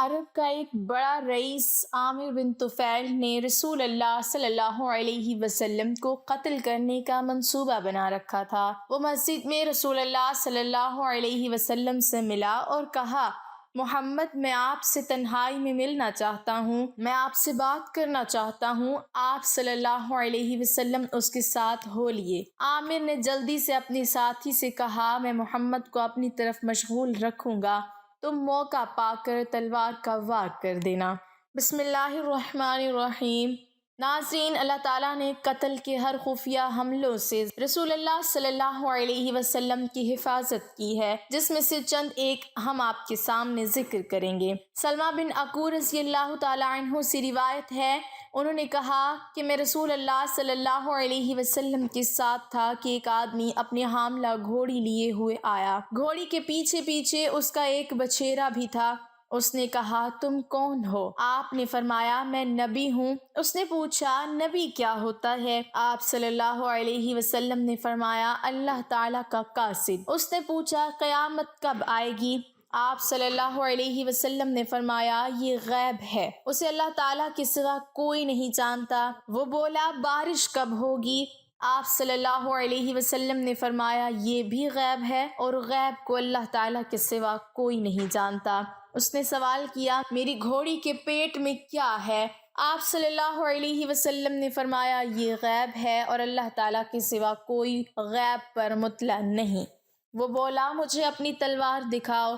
عرب کا ایک بڑا رئیس عامر بن طفیل نے رسول اللہ صلی اللہ علیہ وسلم کو قتل کرنے کا منصوبہ بنا رکھا تھا۔ وہ مسجد میں رسول اللہ صلی اللہ علیہ وسلم سے ملا اور کہا، محمد، میں آپ سے تنہائی میں ملنا چاہتا ہوں، میں آپ سے بات کرنا چاہتا ہوں۔ آپ صلی اللہ علیہ وسلم اس کے ساتھ ہو لیے۔ عامر نے جلدی سے اپنے ساتھی سے کہا، میں محمد کو اپنی طرف مشغول رکھوں گا، تم موقع پا کر تلوار کا وار کر دینا۔ بسم اللہ الرحمن الرحیم۔ ناظرین، اللہ تعالیٰ نے قتل کے ہر خفیہ حملوں سے رسول اللہ صلی اللہ علیہ وسلم کی حفاظت کی ہے، جس میں سے چند ایک ہم آپ کے سامنے ذکر کریں گے۔ سلمہ بن عقور رضی اللہ تعالیٰ عنہ سے روایت ہے، انہوں نے کہا کہ میں رسول اللہ صلی اللہ علیہ وسلم کے ساتھ تھا کہ ایک آدمی اپنی حاملہ گھوڑی لیے ہوئے آیا۔ گھوڑی کے پیچھے پیچھے اس کا ایک بچھیرا بھی تھا۔ اس نے کہا، تم کون ہو؟ آپ نے فرمایا، میں نبی ہوں۔ اس نے پوچھا، نبی کیا ہوتا ہے؟ آپ صلی اللہ علیہ وسلم نے فرمایا، اللہ تعالیٰ کا قاصد۔ اس نے پوچھا، قیامت کب آئے گی؟ آپ صلی اللہ علیہ وسلم نے فرمایا، یہ غیب ہے، اسے اللہ تعالیٰ کے سوا کوئی نہیں جانتا۔ وہ بولا، بارش کب ہوگی؟ آپ صلی اللہ علیہ وسلم نے فرمایا، یہ بھی غیب ہے، اور غیب کو اللہ تعالیٰ کے سوا کوئی نہیں جانتا۔ اس نے سوال کیا، میری گھوڑی کے پیٹ میں کیا ہے؟ آپ صلی اللہ علیہ وسلم نے فرمایا، یہ غیب ہے، اور اللہ تعالیٰ کے سوا کوئی غیب پر مطلع نہیں۔ وہ بولا، مجھے اپنی تلوار دکھاؤ۔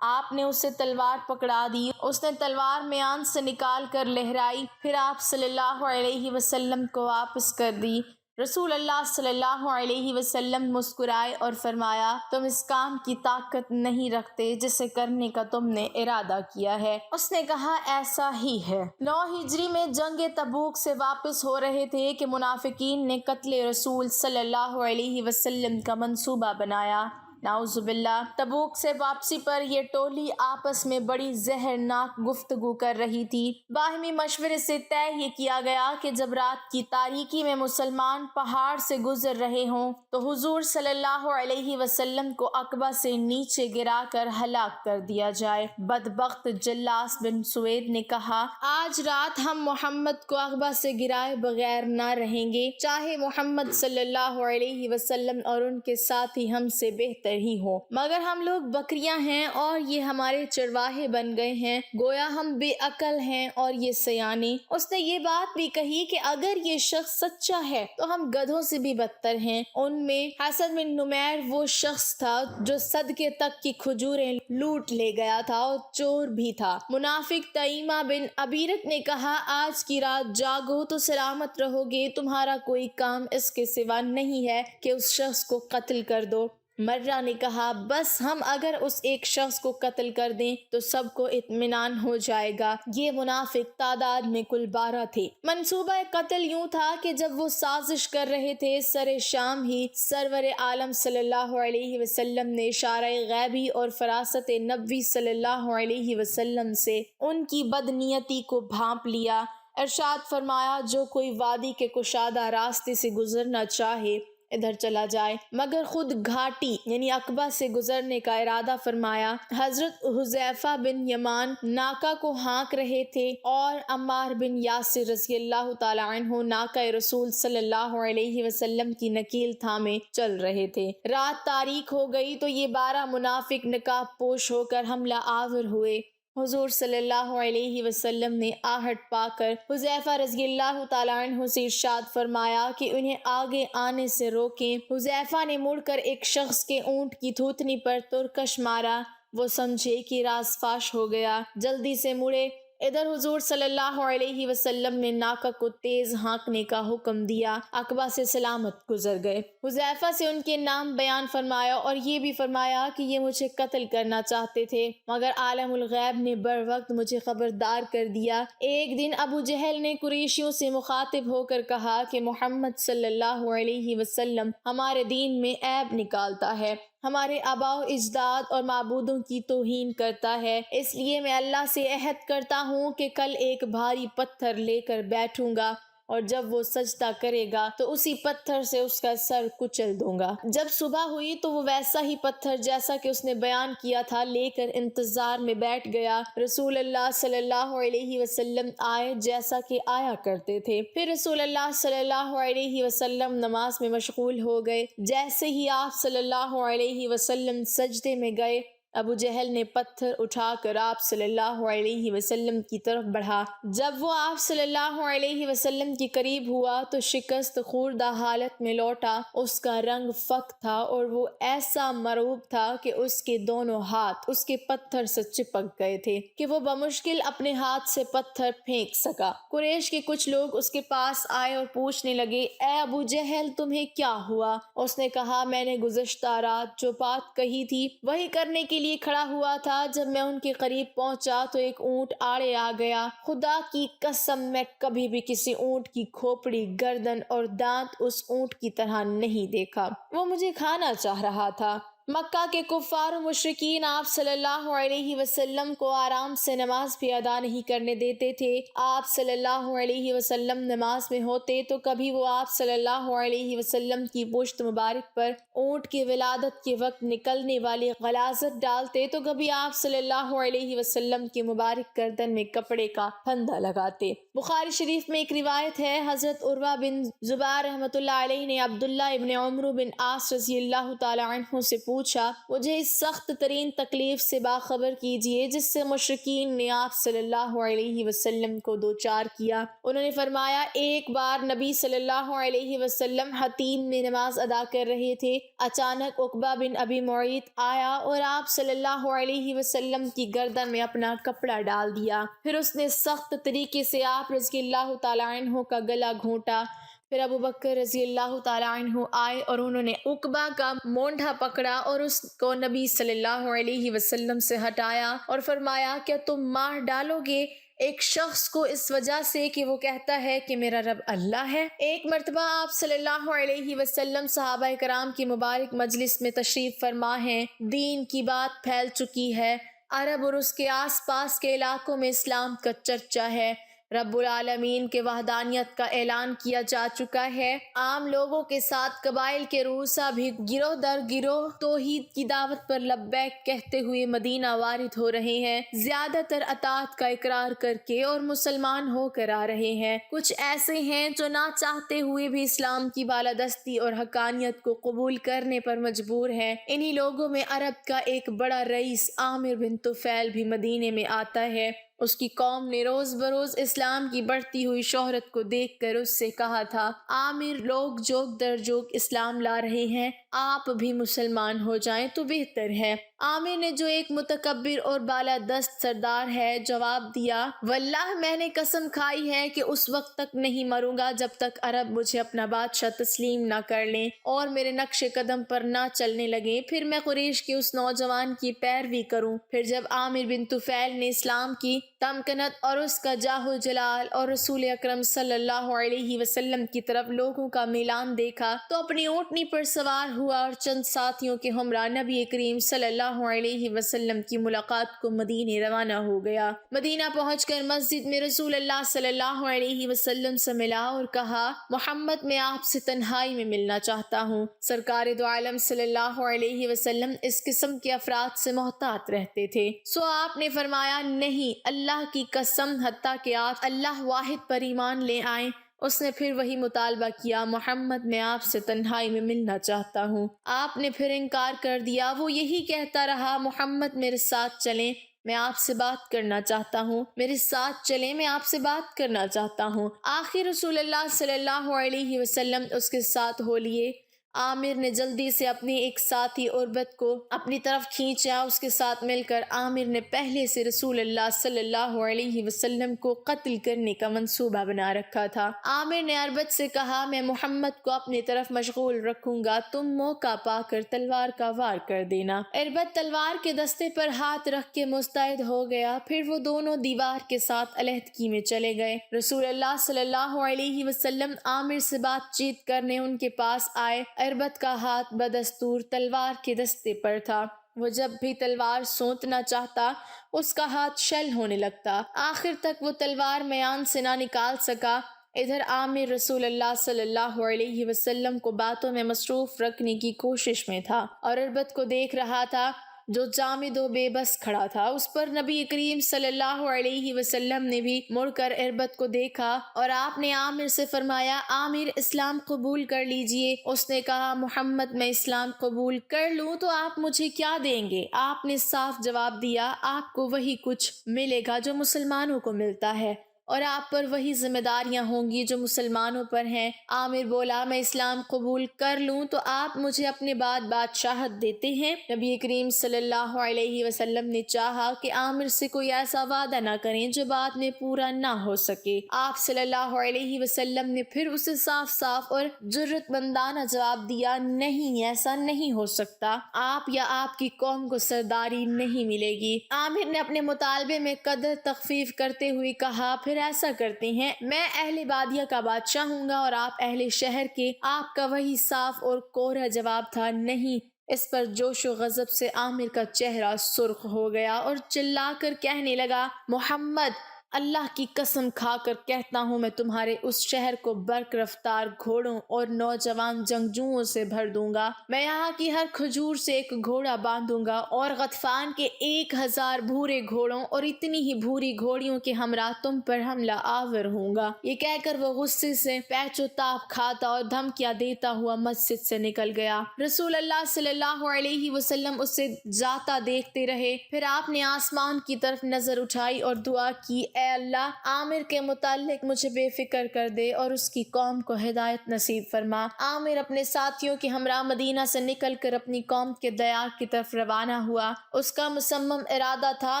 آپ نے اسے تلوار پکڑا دی۔ اس نے تلوار میان سے نکال کر لہرائی، پھر آپ صلی اللہ علیہ وسلم کو واپس کر دی۔ رسول اللہ صلی اللہ علیہ وسلم مسکرائے اور فرمایا، تم اس کام کی طاقت نہیں رکھتے جسے کرنے کا تم نے ارادہ کیا ہے۔ اس نے کہا، ایسا ہی ہے۔ 9 ہجری میں جنگ تبوک سے واپس ہو رہے تھے کہ منافقین نے قتل رسول صلی اللہ علیہ وسلم کا منصوبہ بنایا۔ نعوذ باللہ۔ تبوک سے واپسی پر یہ ٹولی آپس میں بڑی زہرناک گفتگو کر رہی تھی۔ باہمی مشورے سے طے یہ کیا گیا کہ جب رات کی تاریکی میں مسلمان پہاڑ سے گزر رہے ہوں تو حضور صلی اللہ علیہ وسلم کو عقبہ سے نیچے گرا کر ہلاک کر دیا جائے۔ بدبخت جلاس بن سوید نے کہا، آج رات ہم محمد کو عقبہ سے گرائے بغیر نہ رہیں گے، چاہے محمد صلی اللہ علیہ وسلم اور ان کے ساتھی ہم سے بہتر ہی ہو، مگر ہم لوگ بکریاں ہیں اور یہ ہمارے چرواہے بن گئے ہیں، گویا ہم بے عقل ہیں اور یہ سیانے۔ اس نے یہ بات بھی کہی کہ اگر یہ شخص سچا ہے تو ہم گدھوں سے بھی بدتر ہیں۔ ان میں حسن بن نمیر وہ شخص تھا جو صدقے تک کی کھجوریں لوٹ لے گیا تھا اور چور بھی تھا۔ منافق تیمہ بن عبیرت نے کہا، آج کی رات جاگو تو سلامت رہو گے، تمہارا کوئی کام اس کے سوا نہیں ہے کہ اس شخص کو قتل کر دو۔ مرہ نے کہا، بس ہم اگر اس ایک شخص کو قتل کر دیں تو سب کو اطمینان ہو جائے گا۔ یہ منافق تعداد میں کل 12 تھے۔ منصوبہ قتل یوں تھا کہ جب وہ سازش کر رہے تھے، سر شام ہی سرور عالم صلی اللہ علیہ وسلم نے اشارہ غیبی اور فراست نبوی صلی اللہ علیہ وسلم سے ان کی بدنیتی کو بھانپ لیا۔ ارشاد فرمایا، جو کوئی وادی کے کشادہ راستے سے گزرنا چاہے ادھر چلا جائے، مگر خود گھاٹی یعنی عقبہ سے گزرنے کا ارادہ فرمایا۔ حضرت حذیفہ بن یمان ناکہ کو ہانک رہے تھے اور عمار بن یاسر رضی اللہ تعالی عنہ ناکہ رسول صلی اللہ علیہ وسلم کی نکیل تھامے چل رہے تھے۔ رات تاریک ہو گئی تو یہ 12 منافق نقاب پوش ہو کر حملہ آور ہوئے۔ حضور صلی اللہ علیہ وسلم نے آہٹ پا کر حذیفہ رضی اللہ تعالیٰ عنہ سے ارشاد فرمایا کہ انہیں آگے آنے سے روکیں۔ حذیفہ نے مڑ کر ایک شخص کے اونٹ کی تھوتنی پر ترکش مارا۔ وہ سمجھے کہ راز فاش ہو گیا، جلدی سے مڑے۔ ادھر حضور صلی اللہ علیہ وسلم نے ناکہ کو تیز ہانکنے کا حکم دیا۔ عقبہ سے سلامت گزر گئے۔ حذیفہ سے ان کے نام بیان فرمایا اور یہ بھی فرمایا کہ یہ مجھے قتل کرنا چاہتے تھے، مگر عالم الغیب نے بر وقت مجھے خبردار کر دیا۔ ایک دن ابو جہل نے قریشیوں سے مخاطب ہو کر کہا کہ محمد صلی اللہ علیہ وسلم ہمارے دین میں عیب نکالتا ہے، ہمارے آباء و اجداد اور معبودوں کی توہین کرتا ہے، اس لیے میں اللہ سے عہد کرتا ہوں کہ کل ایک بھاری پتھر لے کر بیٹھوں گا اور جب وہ سجدہ کرے گا تو اسی پتھر سے اس کا سر کچل دوں گا۔ جب صبح ہوئی تو وہ ویسا ہی پتھر جیسا کہ اس نے بیان کیا تھا لے کر انتظار میں بیٹھ گیا۔ رسول اللہ صلی اللہ علیہ وسلم آئے جیسا کہ آیا کرتے تھے۔ پھر رسول اللہ صلی اللہ علیہ وسلم نماز میں مشغول ہو گئے۔ جیسے ہی آپ صلی اللہ علیہ وسلم سجدے میں گئے، ابو جہل نے پتھر اٹھا کر آپ صلی اللہ علیہ وسلم کی طرف بڑھا۔ جب وہ آپ صلی اللہ علیہ وسلم کے قریب ہوا تو شکست خوردہ حالت میں لوٹا۔ اس کا رنگ فک تھا اور وہ ایسا مرعوب تھا کہ اس کے دونوں ہاتھ اس کے پتھر سے چپک گئے تھے کہ وہ بمشکل اپنے ہاتھ سے پتھر پھینک سکا۔ قریش کے کچھ لوگ اس کے پاس آئے اور پوچھنے لگے، اے ابو جہل تمہیں کیا ہوا؟ اس نے کہا، میں نے گزشتہ رات جو بات کہی تھی وہی کرنے کے لیے کھڑا ہوا تھا۔ جب میں ان کے قریب پہنچا تو ایک اونٹ آڑے آ گیا۔ خدا کی قسم میں کبھی بھی کسی اونٹ کی کھوپڑی، گردن اور دانت اس اونٹ کی طرح نہیں دیکھا۔ وہ مجھے کھانا چاہ رہا تھا۔ مکہ کے کفار و مشرکین آپ صلی اللہ علیہ وسلم کو آرام سے نماز بھی ادا نہیں کرنے دیتے تھے۔ آپ صلی اللہ علیہ وسلم نماز میں ہوتے تو کبھی وہ آپ صلی اللہ علیہ وسلم کی پشت مبارک پر اونٹ کی ولادت کے وقت نکلنے والی غلاظت ڈالتے تو کبھی آپ صلی اللہ علیہ وسلم کی مبارک گردن میں کپڑے کا پھندا لگاتے۔ بخاری شریف میں ایک روایت ہے، حضرت عروہ بن زبیر رحمۃ اللہ علیہ نے عبداللہ ابن عمرو بن عاص رضی اللہ تعالی عنہ سے پوچھا، مجھے اس سخت ترین تکلیف سے باخبر کیجیے جس سے مشرکین نے آپ صلی اللہ علیہ وسلم کو دوچار کیا۔ انہوں نے فرمایا، ایک بار نبی صلی اللہ علیہ وسلم حتیم میں نماز ادا کر رہے تھے، اچانک عقبہ بن ابی معیط آیا اور آپ صلی اللہ علیہ وسلم کی گردن میں اپنا کپڑا ڈال دیا۔ پھر اس نے سخت طریقے سے آپ رضی اللہ تعالی عنہ کا گلا گھونٹا۔ پھر ابو بکر رضی اللہ تعالی عنہ آئے اور انہوں نے عقبہ کا مونڈھا پکڑا اور اس کو نبی صلی اللہ علیہ وسلم سے ہٹایا اور فرمایا، کیا تم مار ڈالو گے ایک شخص کو اس وجہ سے کہ وہ کہتا ہے کہ میرا رب اللہ ہے؟ ایک مرتبہ آپ صلی اللہ علیہ وسلم صحابہ کرام کی مبارک مجلس میں تشریف فرما ہیں۔ دین کی بات پھیل چکی ہے، عرب اور اس کے آس پاس کے علاقوں میں اسلام کا چرچا ہے، رب العالمین کے وحدانیت کا اعلان کیا جا چکا ہے۔ عام لوگوں کے ساتھ قبائل کے رؤسا بھی گروہ در گروہ توحید کی دعوت پر لبیک کہتے ہوئے مدینہ وارد ہو رہے ہیں، زیادہ تر اطاعت کا اقرار کر کے اور مسلمان ہو کر آ رہے ہیں۔ کچھ ایسے ہیں جو نہ چاہتے ہوئے بھی اسلام کی بالادستی اور حقانیت کو قبول کرنے پر مجبور ہیں۔ انہی لوگوں میں عرب کا ایک بڑا رئیس عامر بن طفیل بھی مدینے میں آتا ہے۔ اس کی قوم نے روز بروز اسلام کی بڑھتی ہوئی شہرت کو دیکھ کر اس سے کہا تھا، عامر، لوگ جوگ در جوگ اسلام لا رہے ہیں، آپ بھی مسلمان ہو جائیں تو بہتر ہے۔ عامر نے جو ایک متکبر اور بالادست سردار ہے جواب دیا، واللہ میں نے قسم کھائی ہے کہ اس وقت تک نہیں مروں گا جب تک عرب مجھے اپنا بادشاہ تسلیم نہ کر لیں اور میرے نقش قدم پر نہ چلنے لگیں، پھر میں قریش کے اس نوجوان کی پیروی کروں۔ پھر جب عامر بن طفیل نے اسلام کی تمکنت اور اس کا جاہ و جلال اور رسول اکرم صلی اللہ علیہ وسلم کی طرف لوگوں کا میلان دیکھا تو اپنی اونٹنی پر سوار ہوا اور چند ساتھیوں کے ہمراہ نبی کریم صلی اللہ علیہ وسلم کی ملاقات کو مدینے روانہ ہو گیا۔ مدینہ پہنچ کر مسجد میں رسول اللہ صلی اللہ علیہ وسلم سے ملا اور کہا، محمد، میں آپ سے تنہائی میں ملنا چاہتا ہوں۔ سرکار دو عالم صلی اللہ علیہ وسلم اس قسم کے افراد سے محتاط رہتے تھے، سو آپ نے فرمایا، نہیں، اللہ کی قسم، حتیٰ کہ آپ اللہ واحد پر ایمان لے آئیں۔ اس نے پھر وہی مطالبہ کیا، محمد، میں آپ سے تنہائی میں ملنا چاہتا ہوں۔ آپ نے پھر انکار کر دیا۔ وہ یہی کہتا رہا، محمد، میرے ساتھ چلیں، میں آپ سے بات کرنا چاہتا ہوں، میرے ساتھ چلیں، میں آپ سے بات کرنا چاہتا ہوں۔ آخر رسول اللہ صلی اللہ علیہ وسلم اس کے ساتھ ہو لیے۔ عامر نے جلدی سے اپنے ایک ساتھی عربت کو اپنی طرف کھینچا۔ اس کے ساتھ مل کر عامر نے پہلے سے رسول اللہ صلی اللہ علیہ وسلم کو قتل کرنے کا منصوبہ بنا رکھا تھا۔ عامر نے عربت سے کہا، میں محمد کو اپنی طرف مشغول رکھوں گا، تم موقع پا کر تلوار کا وار کر دینا۔ عربت تلوار کے دستے پر ہاتھ رکھ کے مستعد ہو گیا۔ پھر وہ دونوں دیوار کے ساتھ علیحدگی میں چلے گئے۔ رسول اللہ صلی اللہ علیہ وسلم عامر سے بات چیت کرنے ان کے پاس آئے۔ عربت کا ہاتھ بدستور تلوار کے دستے پر تھا۔ وہ جب بھی تلوار سونتنا چاہتا اس کا ہاتھ شل ہونے لگتا۔ آخر تک وہ تلوار میان سے نہ نکال سکا۔ ادھر عامر رسول اللہ صلی اللہ علیہ وسلم کو باتوں میں مصروف رکھنے کی کوشش میں تھا اور اربد کو دیکھ رہا تھا جو جامد و بے بس کھڑا تھا۔ اس پر نبی کریم صلی اللہ علیہ وسلم نے بھی مڑ کر اربد کو دیکھا اور آپ نے عامر سے فرمایا، عامر اسلام قبول کر لیجئے۔ اس نے کہا، محمد میں اسلام قبول کر لوں تو آپ مجھے کیا دیں گے؟ آپ نے صاف جواب دیا، آپ کو وہی کچھ ملے گا جو مسلمانوں کو ملتا ہے اور آپ پر وہی ذمہ داریاں ہوں گی جو مسلمانوں پر ہیں۔ عامر بولا، میں اسلام قبول کر لوں تو آپ مجھے اپنے بعد بادشاہت دیتے ہیں؟ نبی کریم صلی اللہ علیہ وسلم نے چاہا کہ عامر سے کوئی ایسا وعدہ نہ کریں جو بعد میں پورا نہ ہو سکے۔ آپ صلی اللہ علیہ وسلم نے پھر اسے صاف صاف اور جرأت مندانہ جواب دیا، نہیں، ایسا نہیں ہو سکتا، آپ یا آپ کی قوم کو سرداری نہیں ملے گی۔ عامر نے اپنے مطالبے میں قدر تخفیف کرتے ہوئے کہا، پھر ایسا کرتے ہیں، میں اہل بادیہ کا بادشاہ ہوں گا اور آپ اہل شہر کے۔ آپ کا وہی صاف اور کوڑا جواب تھا، نہیں۔ اس پر جوش و غضب سے عامر کا چہرہ سرخ ہو گیا اور چلا کر کہنے لگا، محمد، اللہ کی قسم کھا کر کہتا ہوں، میں تمہارے اس شہر کو برق رفتار گھوڑوں اور نوجوان جنگجوؤں سے بھر دوں گا۔ میں یہاں کی ہر کھجور سے ایک گھوڑا باندھوں گا اور غطفان کے 1000 بھورے گھوڑوں اور اتنی ہی بھوری گھوڑیوں کے ہمراہ تم پر حملہ آور ہوں گا۔ یہ کہہ کر وہ غصے سے پیچ و تاب کھاتا اور دھمکیاں دیتا ہوا مسجد سے نکل گیا۔ رسول اللہ صلی اللہ علیہ وسلم اسے جاتا دیکھتے رہے۔ پھر آپ نے آسمان کی طرف نظر اٹھائی اور دعا کی، اے اللہ، عامر کے متعلق مجھے بے فکر کر دے اور اس کی قوم کو ہدایت نصیب فرما۔ عامر اپنے ساتھیوں کے ہمراہ مدینہ سے نکل کر اپنی قوم کے دیار کی طرف روانہ ہوا۔ اس کا مصمم ارادہ تھا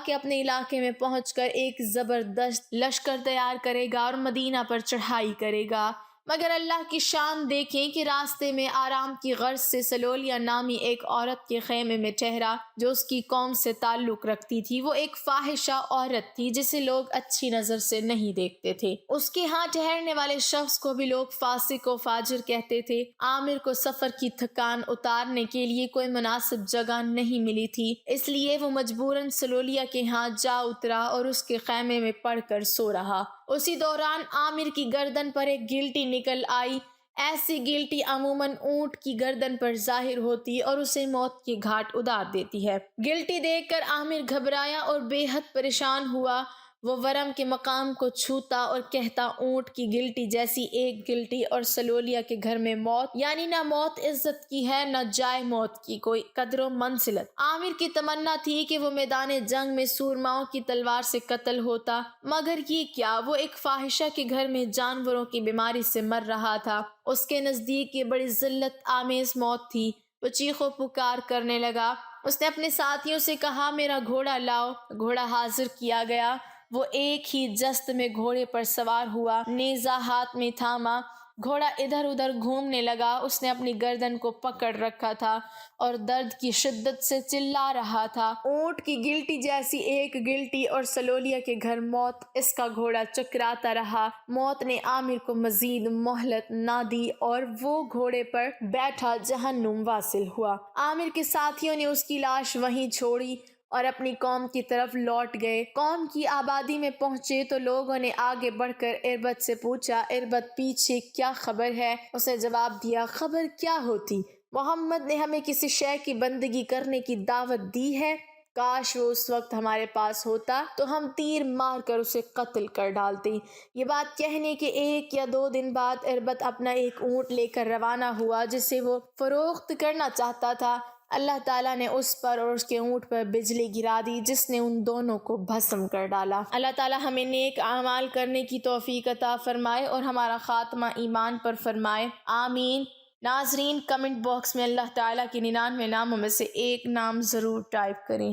کہ اپنے علاقے میں پہنچ کر ایک زبردست لشکر تیار کرے گا اور مدینہ پر چڑھائی کرے گا، مگر اللہ کی شان دیکھیں کہ راستے میں آرام کی غرض سے سلولیہ نامی ایک عورت کے خیمے میں ٹھہرا جو اس کی قوم سے تعلق رکھتی تھی۔ وہ ایک فاحشہ عورت تھی جسے لوگ اچھی نظر سے نہیں دیکھتے تھے۔ اس کے ہاں ٹھہرنے والے شخص کو بھی لوگ فاسق و فاجر کہتے تھے۔ عامر کو سفر کی تھکان اتارنے کے لیے کوئی مناسب جگہ نہیں ملی تھی، اس لیے وہ مجبوراً سلولیہ کے ہاں جا اترا اور اس کے خیمے میں پڑ کر سو رہا۔ اسی دوران عامر کی گردن پر ایک گلٹی نکل آئی۔ ایسی گلٹی عموماً اونٹ کی گردن پر ظاہر ہوتی اور اسے موت کی گھاٹ اتار دیتی ہے۔ گلٹی دیکھ کر عامر گھبرایا اور بے حد پریشان ہوا۔ وہ ورم کے مقام کو چھوتا اور کہتا، اونٹ کی گلٹی جیسی ایک گلٹی اور سلولیہ کے گھر میں موت، یعنی نہ موت عزت کی ہے نہ جائے موت کی کوئی قدر و منزلت۔ عامر کی تمنا تھی کہ وہ میدان جنگ میں سورماؤں کی تلوار سے قتل ہوتا، مگر یہ کیا، وہ ایک فاحشہ کے گھر میں جانوروں کی بیماری سے مر رہا تھا۔ اس کے نزدیک یہ بڑی ذلت آمیز موت تھی۔ وہ چیخ و پکار کرنے لگا۔ اس نے اپنے ساتھیوں سے کہا، میرا گھوڑا لاؤ۔ گھوڑا حاضر کیا گیا۔ وہ ایک ہی جست میں گھوڑے پر سوار ہوا، نیزہ ہاتھ میں تھاما۔ گھوڑا ادھر ادھر گھومنے لگا۔ اس نے اپنی گردن کو پکڑ رکھا تھا اور درد کی شدت سے چلا رہا تھا۔ اونٹ کی گلٹی جیسی ایک گلٹی اور سلولیہ کے گھر موت۔ اس کا گھوڑا چکراتا رہا۔ موت نے عامر کو مزید مہلت نہ دی اور وہ گھوڑے پر بیٹھا جہنم واصل ہوا۔ عامر کے ساتھیوں نے اس کی لاش وہیں چھوڑی اور اپنی قوم کی طرف لوٹ گئے۔ قوم کی آبادی میں پہنچے تو لوگوں نے آگے بڑھ کر اربد سے پوچھا، اربد پیچھے کیا خبر ہے؟ اس نے جواب دیا، خبر کیا ہوتی؟ محمد نے ہمیں کسی شے کی بندگی کرنے کی دعوت دی ہے۔ کاش وہ اس وقت ہمارے پاس ہوتا تو ہم تیر مار کر اسے قتل کر ڈالتے۔ یہ بات کہنے کے 1 یا 2 دن بعد اربد اپنا ایک اونٹ لے کر روانہ ہوا جسے وہ فروخت کرنا چاہتا تھا۔ اللہ تعالیٰ نے اس پر اور اس کے اونٹ پر بجلی گرا دی جس نے ان دونوں کو بھسم کر ڈالا۔ اللہ تعالیٰ ہمیں نیک اعمال کرنے کی توفیق عطا فرمائے اور ہمارا خاتمہ ایمان پر فرمائے، آمین۔ ناظرین، کمنٹ باکس میں اللہ تعالیٰ کے 99 ناموں میں سے ایک نام ضرور ٹائپ کریں۔